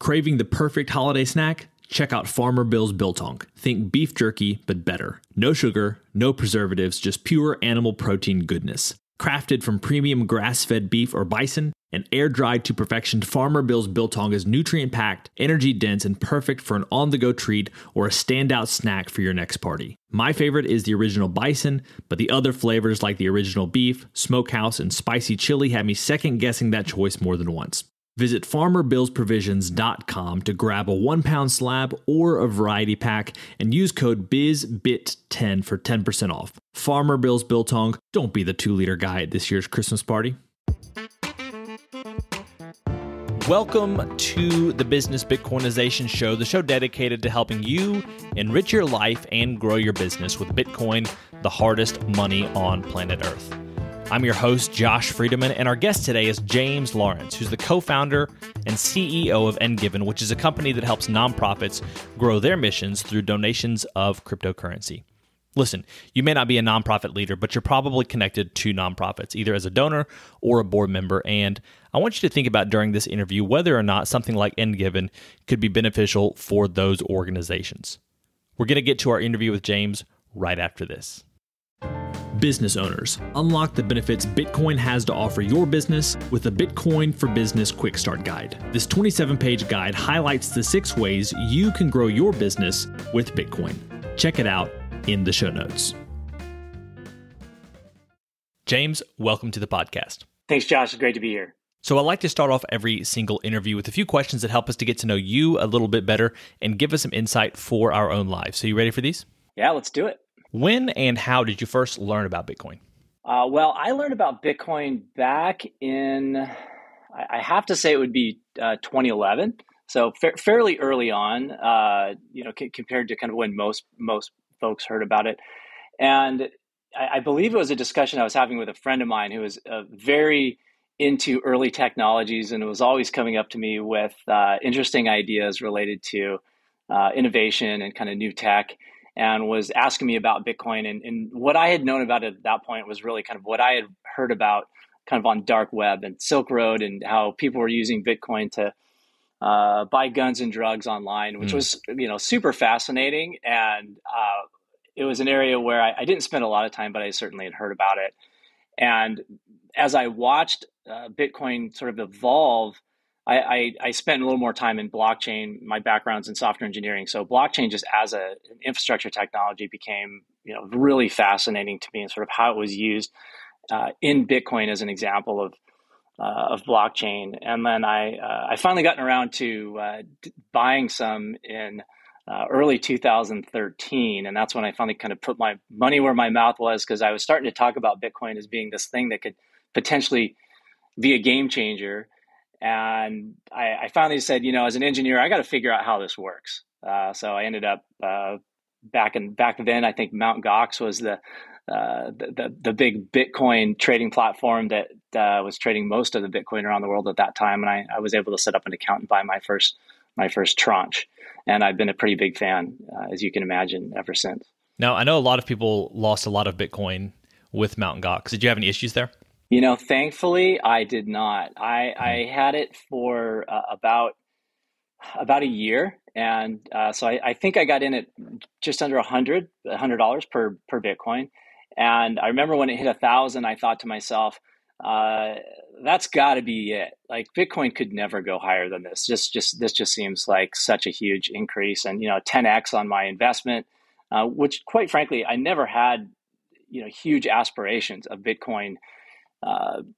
Craving the perfect holiday snack? Check out Farmer Bill's Biltong. Think beef jerky, but better. No sugar, no preservatives, just pure animal protein goodness. Crafted from premium grass-fed beef or bison and air-dried to perfection, Farmer Bill's Biltong is nutrient-packed, energy-dense, and perfect for an on-the-go treat or a standout snack for your next party. My favorite is the original bison, but the other flavors like the original beef, smokehouse, and spicy chili have me second-guessing that choice more than once. Visit farmerbillsprovisions.com to grab a 1-pound slab or a variety pack and use code BIZBIT10 for 10% off. Farmer Bill's Biltong, don't be the 2-liter guy at this year's Christmas party. Welcome to the Business Bitcoinization Show, the show dedicated to helping you enrich your life and grow your business with Bitcoin, the hardest money on planet Earth. I'm your host, Josh Friedeman, and our guest today is James Lawrence, who's the co-founder and CEO of Engiven, which is a company that helps nonprofits grow their missions through donations of cryptocurrency. Listen, you may not be a nonprofit leader, but you're probably connected to nonprofits, either as a donor or a board member, and I want you to think about during this interview whether or not something like Engiven could be beneficial for those organizations. We're going to get to our interview with James right after this. Business owners, unlock the benefits Bitcoin has to offer your business with the Bitcoin for Business Quick Start Guide. This 27-page guide highlights the 6 ways you can grow your business with Bitcoin. Check it out in the show notes. James, welcome to the podcast. Thanks, Josh. It's great to be here. So I like to start off every single interview with a few questions that help us to get to know you a little bit better and give us some insight for our own lives. So you ready for these? Yeah, let's do it. When and how did you first learn about Bitcoin? Well, I learned about Bitcoin back in, I have to say it would be 2011. So fairly early on, compared to kind of when most folks heard about it. And I believe it was a discussion I was having with a friend of mine who was very into early technologies and was always coming up to me with interesting ideas related to innovation and kind of new tech, and was asking me about Bitcoin. And what I had known about it at that point was really kind of what I had heard about kind of on dark web and Silk Road, and how people were using Bitcoin to buy guns and drugs online, which was, super fascinating. And it was an area where I didn't spend a lot of time, but I certainly had heard about it. And as I watched Bitcoin sort of evolve, I spent a little more time in blockchain. My background's in software engineering, so blockchain just as an infrastructure technology became, really fascinating to me, and sort of how it was used in Bitcoin as an example of blockchain. And then I finally gotten around to buying some in early 2013, and that's when I finally kind of put my money where my mouth was, because I was starting to talk about Bitcoin as being this thing that could potentially be a game changer. And I finally said, as an engineer, I got to figure out how this works. So I ended up back then. I think Mt. Gox was the big Bitcoin trading platform that was trading most of the Bitcoin around the world at that time. And I was able to set up an account and buy my first tranche. And I've been a pretty big fan, as you can imagine, ever since. Now, I know a lot of people lost a lot of Bitcoin with Mt. Gox. Did you have any issues there? Thankfully, I did not. I had it for about a year, and so I think I got in at just under $100 per Bitcoin. And I remember when it hit 1,000, I thought to myself, "That's got to be it. Like, Bitcoin could never go higher than this. This just seems like such a huge increase, and 10x on my investment, which, quite frankly, I never had huge aspirations of Bitcoin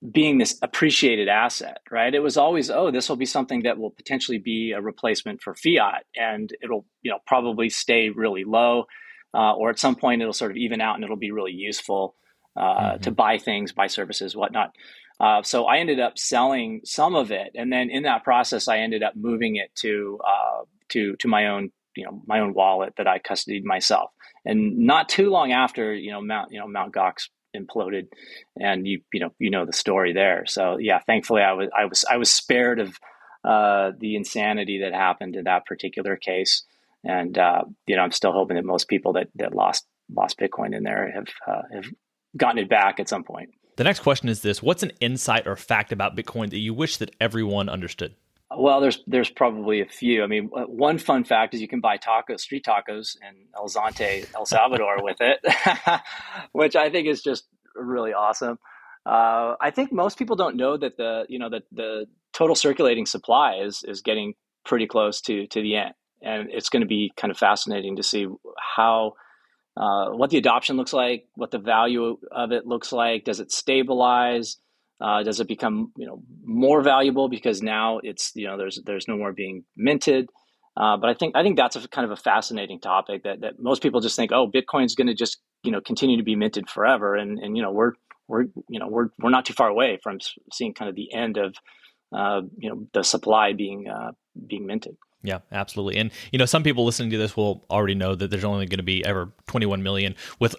being this appreciated asset, right? It was always, this will be something that will potentially be a replacement for fiat, and it'll, probably stay really low, or at some point it'll sort of even out and it'll be really useful to buy things, buy services, whatnot. So I ended up selling some of it, and then in that process, I ended up moving it to my own, my own wallet that I custodied myself. And not too long after, Mt. Gox imploded, and you know the story there. So yeah, thankfully I was spared of the insanity that happened in that particular case, and I'm still hoping that most people that lost Bitcoin in there have gotten it back at some point. The next question is this: what's an insight or fact about Bitcoin that you wish that everyone understood? Well, there's probably a few. I mean, one fun fact is you can buy street tacos in El Zante, El Salvador with it, which I think is just really awesome. I think most people don't know that the total circulating supply is getting pretty close to the end, and it's going to be kind of fascinating to see how what the adoption looks like, what the value of it looks like. Does it stabilize? Does it become more valuable because now it's there's no more being minted? But I think that's a kind of a fascinating topic that most people just think, oh, Bitcoin's going to just continue to be minted forever, and we're not too far away from seeing kind of the end of the supply being minted. Yeah, absolutely. And, some people listening to this will already know that there's only going to be ever 21 million, with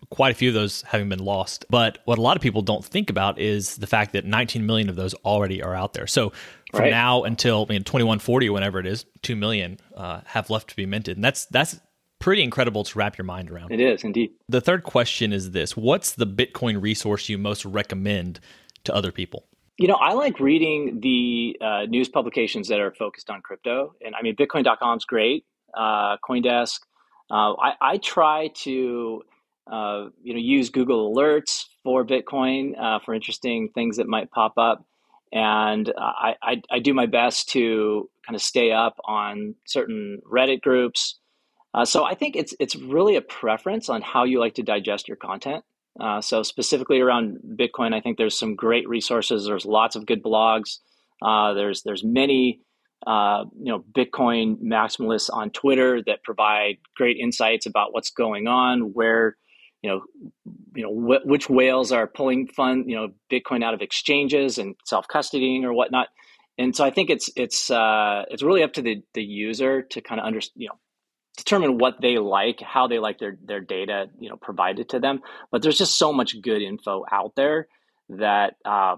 quite a few of those having been lost. But what a lot of people don't think about is the fact that 19 million of those already are out there. So from now until 2140, whenever it is, 2 million have left to be minted. And that's pretty incredible to wrap your mind around. It is indeed. The third question is this: what's the Bitcoin resource you most recommend to other people? I like reading the news publications that are focused on crypto. And I mean, Bitcoin.com is great. CoinDesk. I try to, use Google Alerts for Bitcoin for interesting things that might pop up. And I do my best to kind of stay up on certain Reddit groups. So I think it's really a preference on how you like to digest your content. So specifically around Bitcoin, I think there's some great resources. There's lots of good blogs. There's many Bitcoin maximalists on Twitter that provide great insights about what's going on, where which whales are pulling Bitcoin out of exchanges and self custodying or whatnot. And so I think it's really up to the user to kind of determine what they like, how they like their data, provided to them. But there's just so much good info out there that I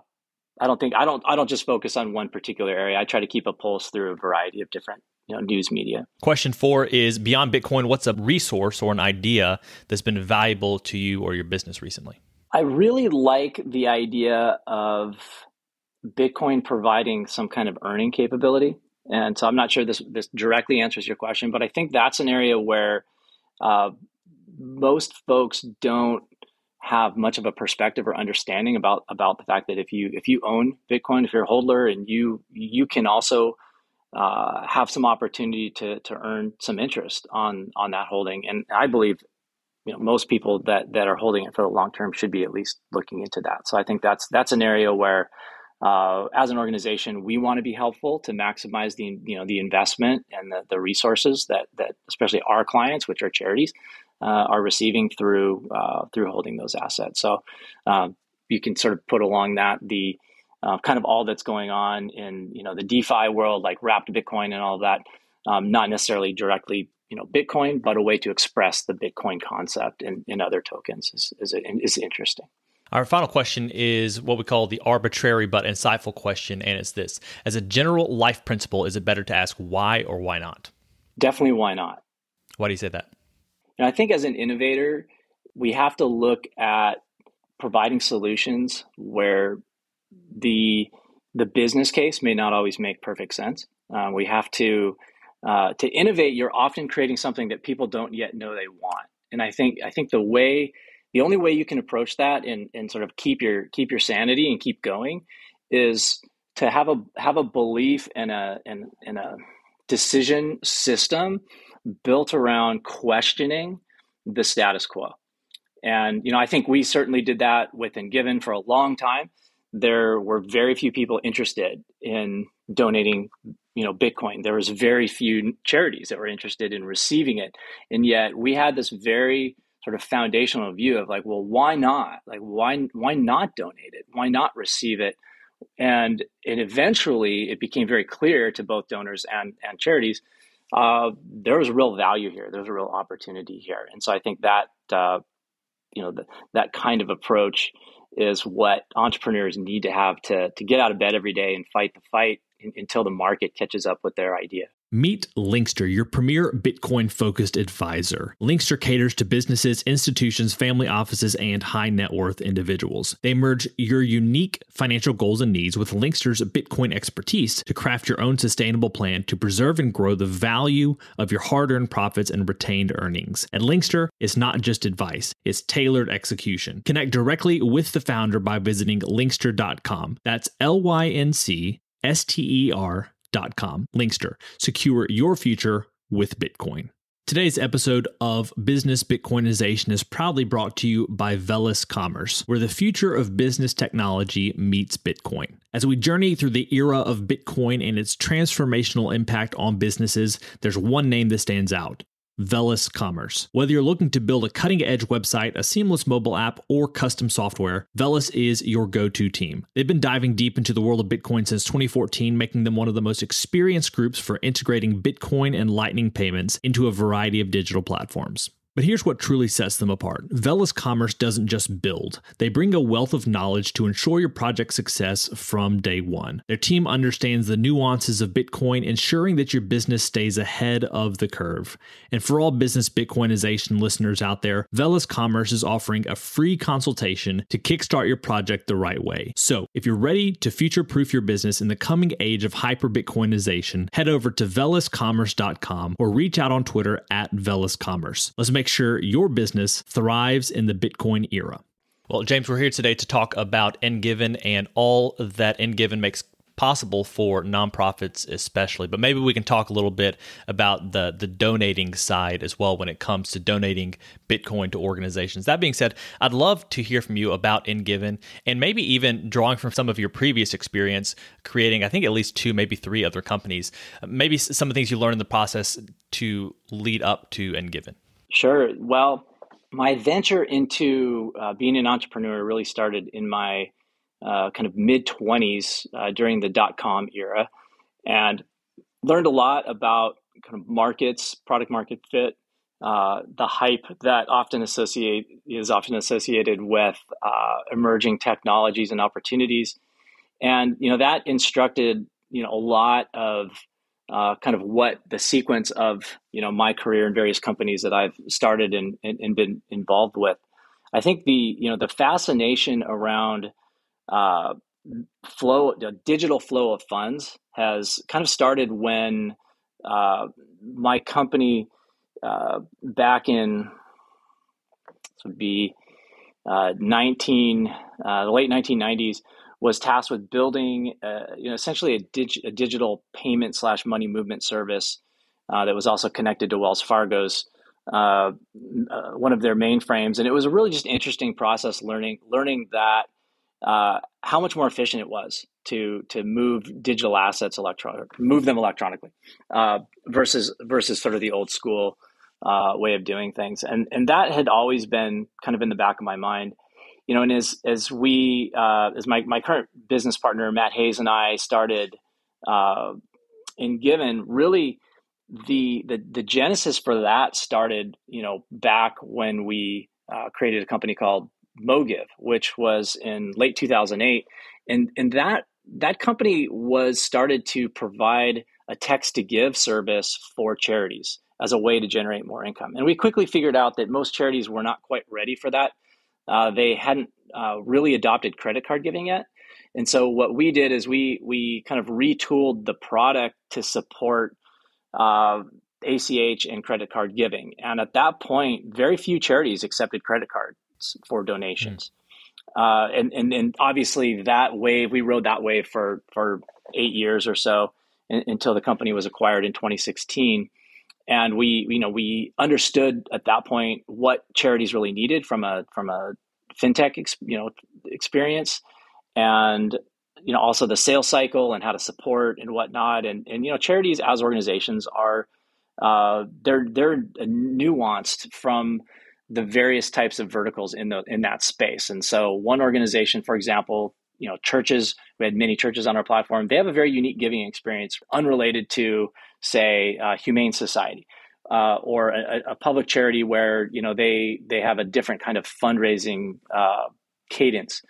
don't just focus on one particular area. I try to keep a pulse through a variety of different news media. Question 4 is, beyond Bitcoin, what's a resource or an idea that's been valuable to you or your business recently? I really like the idea of Bitcoin providing some kind of earning capability. And so I'm not sure this directly answers your question, but I think that's an area where most folks don't have much of a perspective or understanding about the fact that if you own Bitcoin, if you're a holder, and you can also have some opportunity to earn some interest on that holding. And I believe most people that are holding it for the long term should be at least looking into that. So I think that's an area where as an organization, we want to be helpful to maximize the investment and the resources that especially our clients, which are charities, are receiving through holding those assets. So you can sort of put along that the kind of all that's going on in the DeFi world, like wrapped Bitcoin and all of that, not necessarily directly Bitcoin, but a way to express the Bitcoin concept in other tokens is interesting. Our final question is what we call the arbitrary but insightful question, and it's this: as a general life principle, is it better to ask why or why not? Definitely why not. Why do you say that? And I think as an innovator, we have to look at providing solutions where the business case may not always make perfect sense. We have to innovate. You're often creating something that people don't yet know they want. And I think the only way you can approach that and sort of keep your sanity and keep going is to have a belief in a decision system built around questioning the status quo. And I think we certainly did that with Engiven for a long time. There were very few people interested in donating Bitcoin. There was very few charities that were interested in receiving it, and yet we had this very sort of foundational view of like, well, why not? Like, why not donate it? Why not receive it? And eventually it became very clear to both donors and charities, there was real value here. There's a real opportunity here. And so I think that, that kind of approach is what entrepreneurs need to have to get out of bed every day and fight the fight until the market catches up with their idea. Meet Linkster, your premier Bitcoin-focused advisor. Linkster caters to businesses, institutions, family offices, and high-net-worth individuals. They merge your unique financial goals and needs with Linkster's Bitcoin expertise to craft your own sustainable plan to preserve and grow the value of your hard-earned profits and retained earnings. At Linkster, it's not just advice, it's tailored execution. Connect directly with the founder by visiting linkster.com. That's LYNCSTER.com. Linkster. Secure your future with Bitcoin. Today's episode of Business Bitcoinization is proudly brought to you by Velis Commerce, where the future of business technology meets Bitcoin. As we journey through the era of Bitcoin and its transformational impact on businesses, there's one name that stands out: Velis Commerce. Whether you're looking to build a cutting-edge website, a seamless mobile app, or custom software, Velis is your go-to team. They've been diving deep into the world of Bitcoin since 2014, making them one of the most experienced groups for integrating Bitcoin and Lightning payments into a variety of digital platforms. But here's what truly sets them apart. Velis Commerce doesn't just build. They bring a wealth of knowledge to ensure your project's success from day one. Their team understands the nuances of Bitcoin, ensuring that your business stays ahead of the curve. And for all business Bitcoinization listeners out there, Velis Commerce is offering a free consultation to kickstart your project the right way. So if you're ready to future-proof your business in the coming age of hyper-Bitcoinization, head over to veliscommerce.com or reach out on Twitter at veliscommerce. Let's make sure your business thrives in the Bitcoin era. Well, James, we're here today to talk about Engiven and all that Engiven makes possible for nonprofits especially. But maybe we can talk a little bit about the donating side as well when it comes to donating Bitcoin to organizations. That being said, I'd love to hear from you about Engiven and maybe even drawing from some of your previous experience creating, I think, at least 2, maybe 3 other companies. Maybe some of the things you learned in the process to lead up to Engiven. Sure. Well, my venture into being an entrepreneur really started in my kind of mid-20s during the dot-com era, and learned a lot about kind of markets, product market fit, the hype that is often associated with emerging technologies and opportunities. And, that instructed, a lot of kind of what the sequence of, my career in various companies that I've started and been involved with. I think the fascination around digital flow of funds has kind of started when my company back in, this would be the late 1990s, was tasked with building, essentially a digital payment / money movement service that was also connected to Wells Fargo's one of their mainframes, and it was a really just interesting process learning that how much more efficient it was to move digital assets electronically versus sort of the old school way of doing things, and that had always been kind of in the back of my mind. And as my current business partner, Matt Hayes, and I started Engiven, really the genesis for that started, back when we created a company called Mogiv, which was in late 2008. And that company was started to provide a text to give service for charities as a way to generate more income. And we quickly figured out that most charities were not quite ready for that. They hadn't really adopted credit card giving yet. And so what we did is we kind of retooled the product to support ACH and credit card giving. And at that point, very few charities accepted credit cards for donations. And obviously we rode that wave for 8 years or so until the company was acquired in 2016. And we understood at that point what charities really needed from a fintech experience, and also the sales cycle and how to support and whatnot. And charities as organizations are they're nuanced from the various types of verticals in that space. And so one organization, for example, churches, we had many churches on our platform. They have a very unique giving experience unrelated to, say, Humane Society or a public charity where, they have a different kind of fundraising cadence.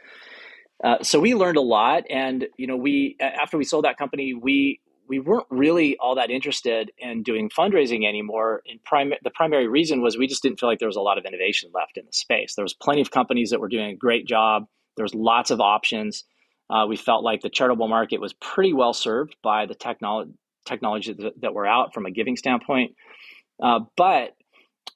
So we learned a lot, and we after we sold that company, we weren't really all that interested in doing fundraising anymore. The primary reason was we just didn't feel like there was a lot of innovation left in the space. There was plenty of companies that were doing a great job. There was lots of options. We felt like the charitable market was pretty well served by the technology that were out from a giving standpoint. But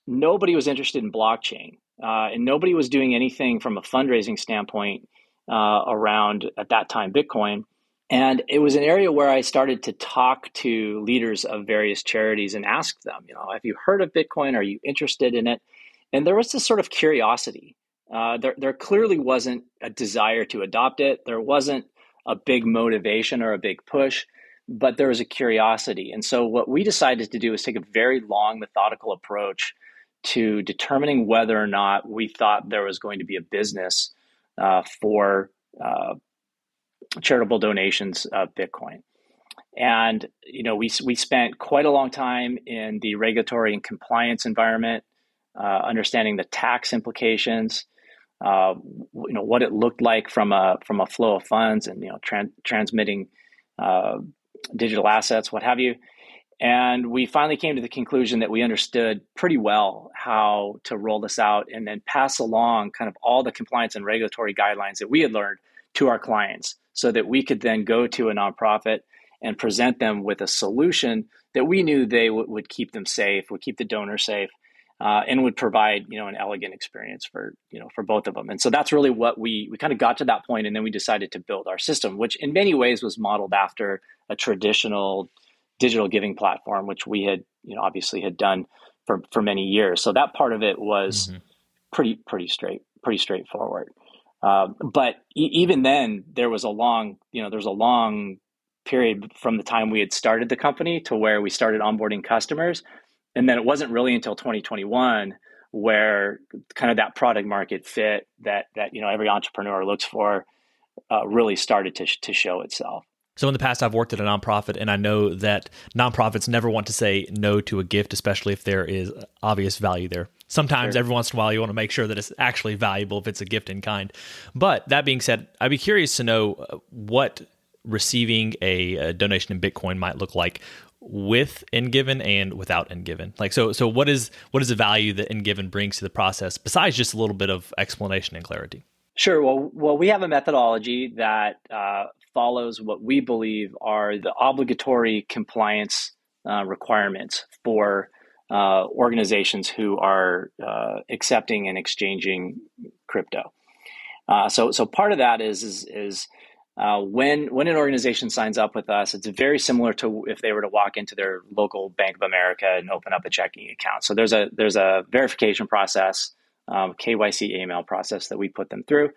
nobody was interested in blockchain, and nobody was doing anything from a fundraising standpoint around, at that time, Bitcoin. And it was an area where I started to talk to leaders of various charities and ask them, have you heard of Bitcoin? Are you interested in it? And there was this sort of curiosity. There clearly wasn't a desire to adopt it. There wasn't a big motivation or a big push, but there was a curiosity. And so what we decided to do is take a very long, methodical approach to determining whether or not we thought there was going to be a business for charitable donations of Bitcoin. And we spent quite a long time in the regulatory and compliance environment, understanding the tax implications, what it looked like from a flow of funds and transmitting digital assets, what have you. And we finally came to the conclusion that we understood pretty well how to roll this out and then pass along kind of all the compliance and regulatory guidelines that we had learned to our clients, so that we could then go to a nonprofit and present them with a solution that we knew they would keep them safe, would keep the donor safe, and would provide an elegant experience for both of them. And so that's really what we kind of got to that point, and then we decided to build our system, which in many ways was modeled after a traditional digital giving platform, which we had obviously had done for many years. So that part of it was pretty straightforward. But even then, there was a long period from the time we had started the company to where we started onboarding customers. And then it wasn't really until 2021 where kind of that product market fit that every entrepreneur looks for really started to show itself. So in the past, I've worked at a nonprofit, and I know that nonprofits never want to say no to a gift, especially if there is obvious value there. Sometimes, every once in a while, you want to make sure that it's actually valuable if it's a gift in kind. But that being said, I'd be curious to know what receiving a donation in Bitcoin might look like with Engiven and without Engiven. So what is the value that Engiven brings to the process besides just a little bit of explanation and clarity? Sure. Well, we have a methodology that follows what we believe are the obligatory compliance requirements for organizations who are accepting and exchanging crypto. So part of that is when an organization signs up with us, it's very similar to if they were to walk into their local Bank of America and open up a checking account. So there's a verification process, KYC AML process that we put them through,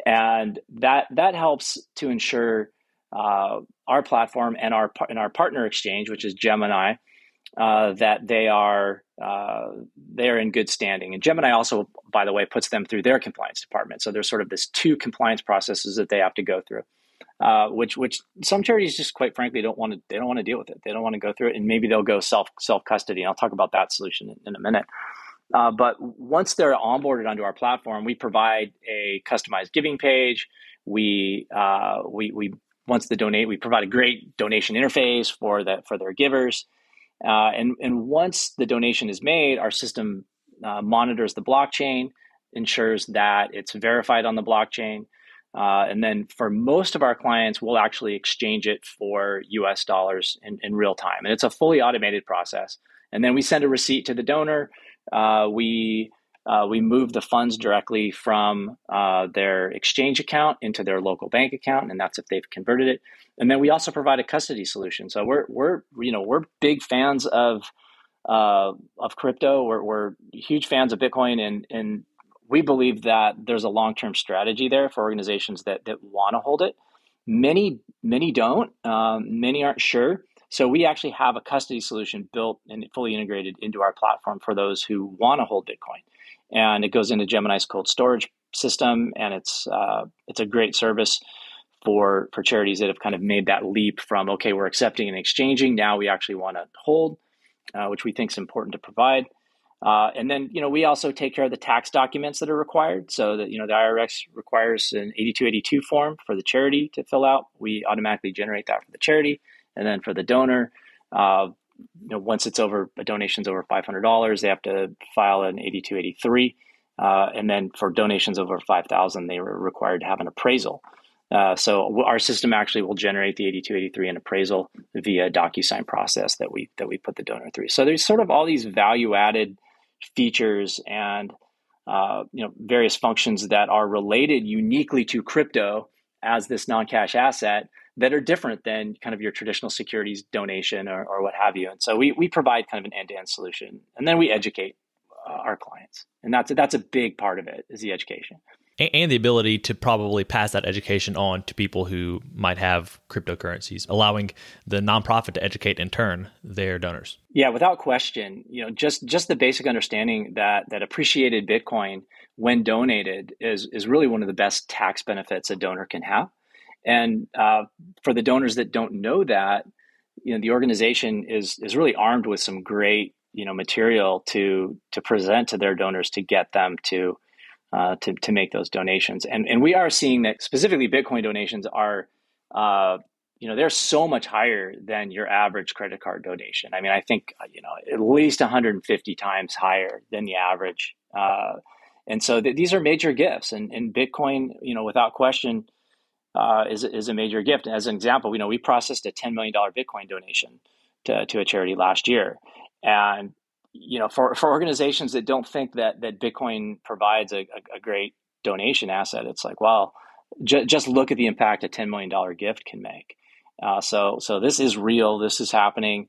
and that helps to ensure our platform and our partner exchange, which is Gemini, that they are in good standing. And Gemini also, by the way, puts them through their compliance department. So there's sort of this two compliance processes that they have to go through, which some charities just quite frankly don't want to deal with it. They don't want to go through it, and maybe they'll go self custody. And I'll talk about that solution in a minute. But once they're onboarded onto our platform, we provide a customized giving page. We once they donate, we provide a great donation interface for their givers. And once the donation is made, our system monitors the blockchain, ensures that it's verified on the blockchain. And then for most of our clients, we'll actually exchange it for US dollars in real time. And it's a fully automated process. And then we send a receipt to the donor. We move the funds directly from their exchange account into their local bank account, and that's if they've converted it. And then we also provide a custody solution. So we're big fans of crypto. We're huge fans of Bitcoin, and we believe that there's a long-term strategy there for organizations that want to hold it. Many don't. Many aren't sure. So we actually have a custody solution built and fully integrated into our platform for those who want to hold Bitcoin. And it goes into Gemini's cold storage system, and it's a great service for charities that have kind of made that leap from, okay, we're accepting and exchanging, now we actually want to hold, which we think is important to provide. And then, we also take care of the tax documents that are required. So that, the IRS requires an 8282 form for the charity to fill out. We automatically generate that for the charity. And then for the donor, once it's over, a donation's over $500, they have to file an 8283. And then for donations over 5,000, they were required to have an appraisal. So our system actually will generate the 8283 and appraisal via a DocuSign process that we put the donor through. So there's sort of all these value-added features and various functions that are related uniquely to crypto as this non-cash asset that are different than kind of your traditional securities donation or what have you. And so we provide kind of an end-to-end solution, and then we educate our clients, and that's a big part of it, is the education. And the ability to probably pass that education on to people who might have cryptocurrencies, allowing the nonprofit to educate in turn their donors. Yeah, without question, just the basic understanding that appreciated Bitcoin when donated is really one of the best tax benefits a donor can have. And for the donors that don't know that, the organization is really armed with some great material to present to their donors to get them to make those donations. And we are seeing that specifically Bitcoin donations are, they're so much higher than your average credit card donation. I mean, I think, at least 150 times higher than the average. And so these are major gifts, and Bitcoin, without question, is a major gift. As an example, we processed a $10 million Bitcoin donation to a charity last year. And for organizations that don't think that Bitcoin provides a great donation asset, it's like, well, just look at the impact a $10 million gift can make. So this is real. This is happening,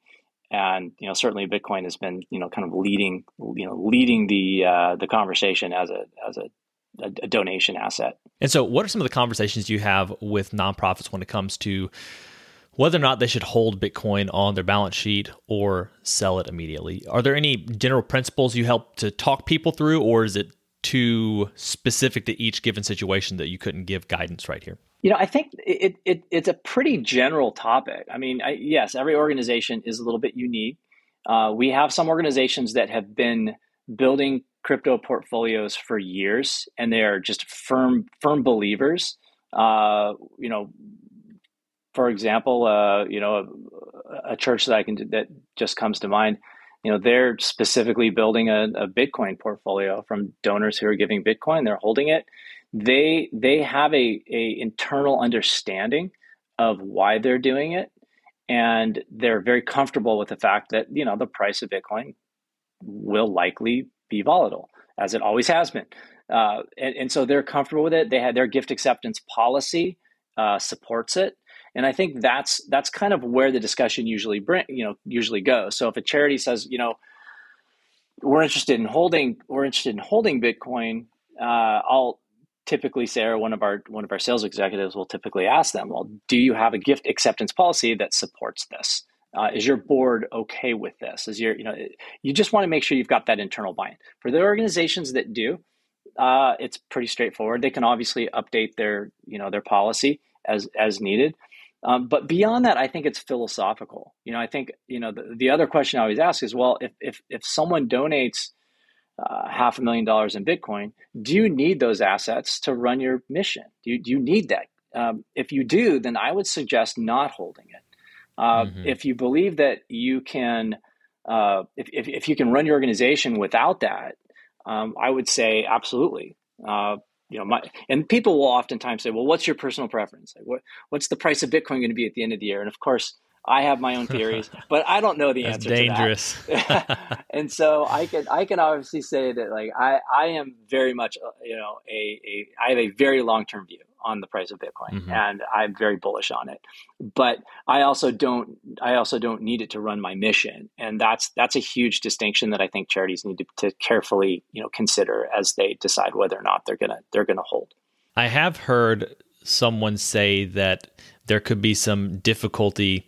and certainly Bitcoin has been kind of leading the conversation as a donation asset. And so, what are some of the conversations you have with nonprofits when it comes to whether or not they should hold Bitcoin on their balance sheet or sell it immediately? Are there any general principles you help to talk people through, or is it too specific to each given situation that you couldn't give guidance right here? I think it's a pretty general topic. I mean, yes, every organization is a little bit unique. We have some organizations that have been building crypto portfolios for years, and they are just firm believers. For example, a church that just comes to mind, they're specifically building a Bitcoin portfolio from donors who are giving Bitcoin. They're holding it. They have a internal understanding of why they're doing it, and they're very comfortable with the fact that the price of Bitcoin will likely be volatile, as it always has been, and so they're comfortable with it. They had their gift acceptance policy supports it. And I think that's kind of where the discussion usually goes. So if a charity says, we're interested in holding Bitcoin, I'll typically say, or one of our sales executives will typically ask them, well, do you have a gift acceptance policy that supports this? Is your board okay with this? You just want to make sure you've got that internal buy-in. For the organizations that do, it's pretty straightforward. They can obviously update their policy as needed. But beyond that, I think it's philosophical. I think, the other question I always ask is, well, if someone donates $500,000 in Bitcoin, do you need those assets to run your mission? Do you need that? If you do, then I would suggest not holding it. If you believe that you can, if you can run your organization without that, I would say absolutely. And people will oftentimes say, well, what's your personal preference? Like, what's the price of Bitcoin going to be at the end of the year? And of course, I have my own theories, but I don't know the answer dangerous. to that. And so I can obviously say that, like, I am very much, I have a very long-term view on the price of Bitcoin, and I'm very bullish on it. But I also don't need it to run my mission, and that's a huge distinction that I think charities need to carefully consider as they decide whether or not they're gonna hold. I have heard someone say that there could be some difficulty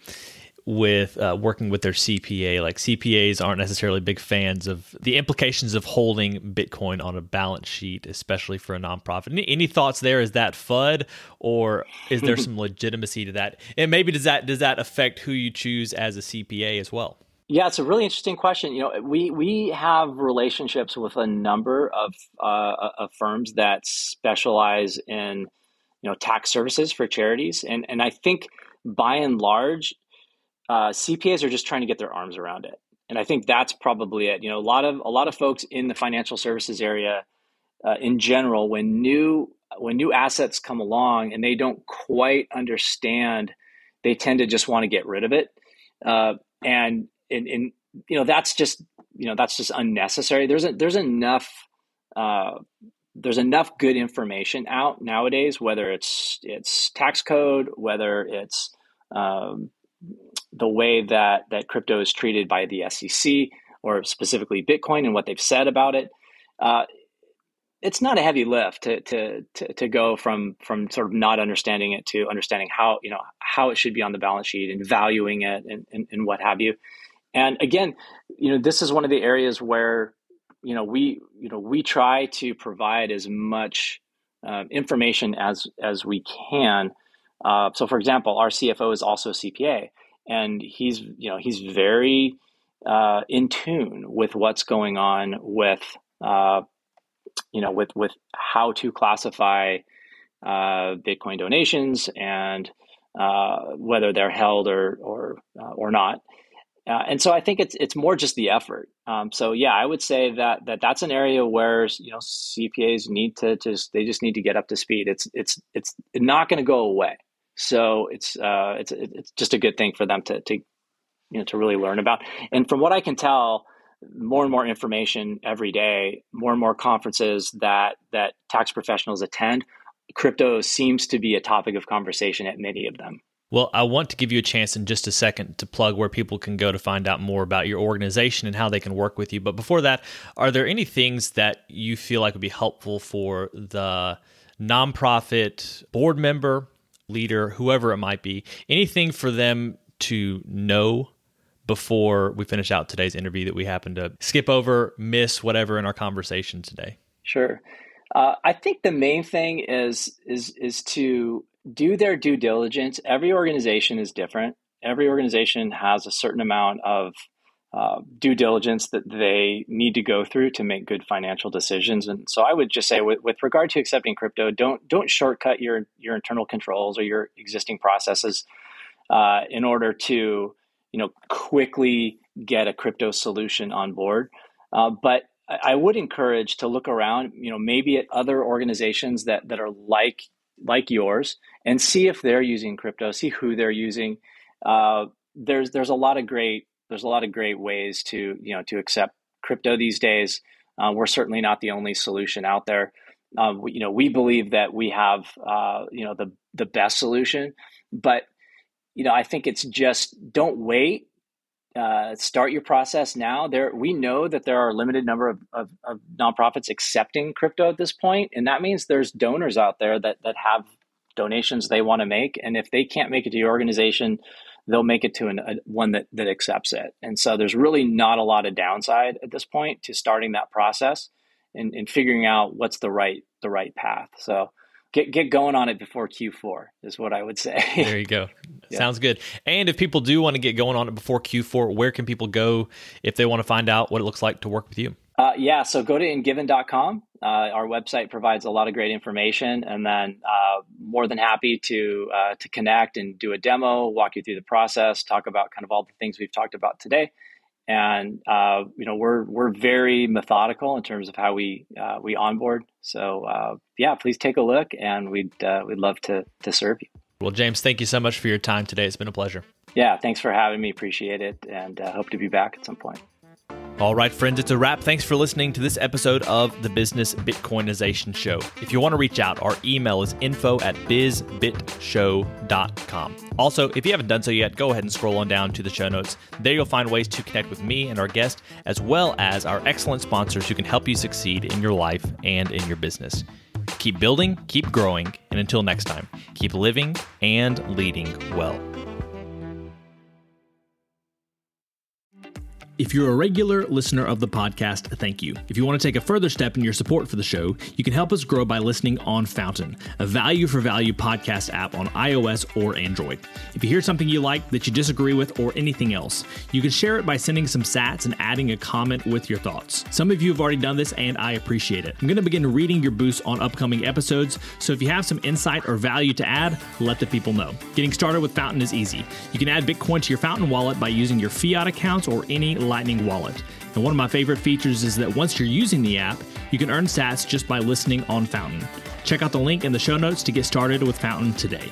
with working with their CPA. Like, CPAs aren't necessarily big fans of the implications of holding Bitcoin on a balance sheet, especially for a nonprofit. Any thoughts there? Is that FUD, or is there some legitimacy to that? And maybe does that affect who you choose as a CPA as well? Yeah, it's a really interesting question. We have relationships with a number of firms that specialize in tax services for charities, and I think by and large, CPAs are just trying to get their arms around it, and I think that's probably it. A lot of folks in the financial services area, in general, when new assets come along and they don't quite understand, they tend to just want to get rid of it, and that's just unnecessary. There's enough good information out nowadays, whether it's tax code, whether it's um, the way that crypto is treated by the SEC, or specifically Bitcoin and what they've said about it. Uh, it's not a heavy lift to go from sort of not understanding it to understanding how it should be on the balance sheet and valuing it, and what have you. And again, this is one of the areas where we try to provide as much information as we can. So, for example, our CFO is also a CPA, and he's very in tune with what's going on with how to classify Bitcoin donations, and whether they're held or not. And so I think it's more just the effort. So yeah, I would say that's an area where CPAs just need to get up to speed. It's not going to go away. So it's just a good thing for them to really learn about. And from what I can tell, more and more information every day, more and more conferences that tax professionals attend, crypto seems to be a topic of conversation at many of them. Well, I want to give you a chance in just a second to plug where people can go to find out more about your organization and how they can work with you. But before that, are there any things that you feel like would be helpful for the nonprofit board member, leader, whoever it might be, anything for them to know before we finish out today's interview that we happen to skip over, miss, whatever in our conversation today? Sure. I think the main thing is to do their due diligence. Every organization is different. Every organization has a certain amount of due diligence that they need to go through to make good financial decisions. And so I would just say, with regard to accepting crypto, don't shortcut your internal controls or your existing processes in order to quickly get a crypto solution on board. But I would encourage to look around, maybe at other organizations that are like yours, and see if they're using crypto, see who they're using. There's a lot of great ways to accept crypto these days. We're certainly not the only solution out there. We believe that we have the best solution, but I think it's just, don't wait. Start your process now. We know that there are a limited number of nonprofits accepting crypto at this point, and that means there's donors out there that have donations they want to make, and if they can't make it to your organization, they'll make it to one that accepts it. And so there's really not a lot of downside at this point to starting that process and figuring out what's the right path. So get going on it before Q4 is what I would say. There you go. Yeah. Sounds good. And if people do want to get going on it before Q4, where can people go if they want to find out what it looks like to work with you? So go to engiven.com. Our website provides a lot of great information, and then more than happy to connect and do a demo, walk you through the process, talk about kind of all the things we've talked about today. And we're very methodical in terms of how we onboard. So please take a look, and we'd love to serve you. Well, James, thank you so much for your time today. It's been a pleasure. Yeah, thanks for having me. Appreciate it, and hope to be back at some point. All right, friends, it's a wrap. Thanks for listening to this episode of the Business Bitcoinization Show. If you want to reach out, our email is info@bizbitshow.com. Also, if you haven't done so yet, go ahead and scroll on down to the show notes. There you'll find ways to connect with me and our guest, as well as our excellent sponsors who can help you succeed in your life and in your business. Keep building, keep growing, and until next time, keep living and leading well. If you're a regular listener of the podcast, thank you. If you want to take a further step in your support for the show, you can help us grow by listening on Fountain, a value-for-value podcast app on iOS or Android. If you hear something you like that you disagree with or anything else, you can share it by sending some sats and adding a comment with your thoughts. Some of you have already done this, and I appreciate it. I'm going to begin reading your boosts on upcoming episodes, so if you have some insight or value to add, let the people know. Getting started with Fountain is easy. You can add Bitcoin to your Fountain wallet by using your fiat accounts or any Lightning wallet. And one of my favorite features is that once you're using the app, you can earn sats just by listening on Fountain. Check out the link in the show notes to get started with Fountain today.